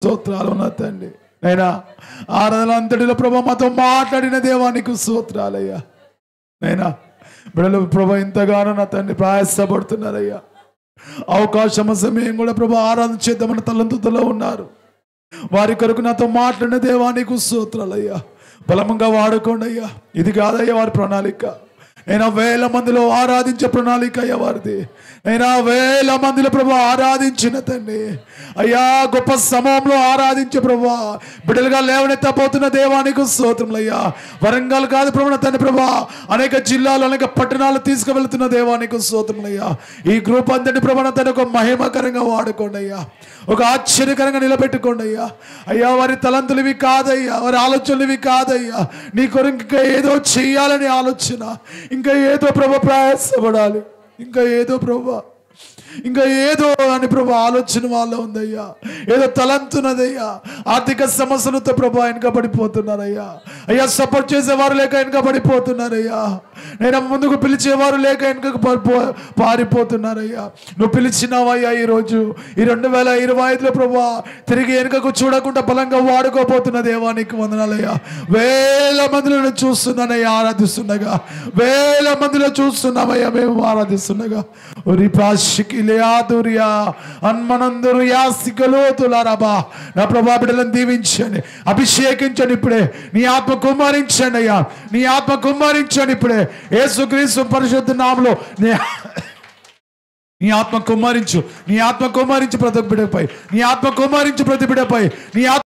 స్తోత్రాలు నా తండ్రి. అయినా ఆరాధన అంతటిలో ప్రభా మాతో మాట్లాడిన దేవానికి స్తోత్రాలయ్యా. అయినా బిడ్డలు ప్రభా ఇంతగానో నా తండ్రి ప్రయాసపడుతున్నారయ్యా. అవకాశం సమయం కూడా ప్రభా ఆరాధన చేద్దామని తలంతులో ఉన్నారు. వారి కొరకు నాతో మాట్లాడిన దేవానికి స్తోత్రాలయ్యా. బలముగా వాడుకోండి అయ్యా. ఇది కాదయ్యా వారి ప్రణాళిక. అయినా 1000 మందిలో ఆరాధించే ప్రణాళిక అయ్యా వారిది. అయినా 1000 మందిలో ప్రభు ఆరాధించిన తండ్రి అయ్యా, గొప్ప సమయంలో ఆరాధించే ప్రభు బిడ్డలుగా లేవనెత్తపోతున్న దేవానికి స్తోత్రములయ్యా. వరంగల్ కాదు ప్రభు తండ్రి ప్రభు, అనేక జిల్లాలు అనేక పట్టణాలు తీసుకువెళ్తున్న దేవానికి స్తోత్రములయ్యా. ఈ గ్రూప్ అంతటి ప్రభు తన ఒక మహిమకరంగా వాడుకోండి అయ్యా. ఒక ఆశ్చర్యకరంగా నిలబెట్టుకోండి అయ్యా. అయ్యా వారి తలంతులు ఇవి కాదయ్యా, వారి ఆలోచనలు ఇవి కాదయ్యా. నీ కొరకు ఇంకా ఏదో చెయ్యాలని ఆలోచన, ఇంకా ఏదో ప్రభు ప్రయాసపడాలి, ఇంకా ఏదో ప్రభు, ఇంకా ఏదో అని ప్రభు ఆలోచన వాళ్ళ ఉందయ్యా. ఏదో తలంతున్నదయ్యా. ఆర్థిక సమస్యలతో ప్రభు వెనుక పడిపోతున్నారయ్యా. అయ్యా సపోర్ట్ చేసేవారు లేక వెనుక పడిపోతున్నారయ్యా. నేను ముందుకు పిలిచేవారు లేక వెనుక పారిపోతున్నారయ్యా. నువ్వు పిలిచినావయ్యా. ఈరోజు ఈ 2025లో ప్రభు తిరిగి వెనుకకు చూడకుండా బలంగా వాడుకోపోతున్న దేవానికి వందనాలయ్యా. 1000 మందిలో చూస్తున్నానయ్యా ఆరాధిస్తుండగా, 1000 మందిలో చూస్తున్నామయ్యా మేము ఆరాధిస్తుండగా. నా ప్రభా బిడ్డలను దీవించండి, అభిషేకించండి. ఇప్పుడే నీ ఆత్మ కుమ్మరించండి అయ్యా. నీ ఆత్మ కుమ్మరించండి ఇప్పుడే యేసుక్రీస్తు పరిశుద్ధ నామములో. నీ ఆత్మ కుమ్మరించు, నీ ఆత్మ కుమ్మరించు ప్రతి బిడ్డపై, నీ ఆత్మ కుమ్మరించు ప్రతి బిడ్డపై, నీ ఆత్మ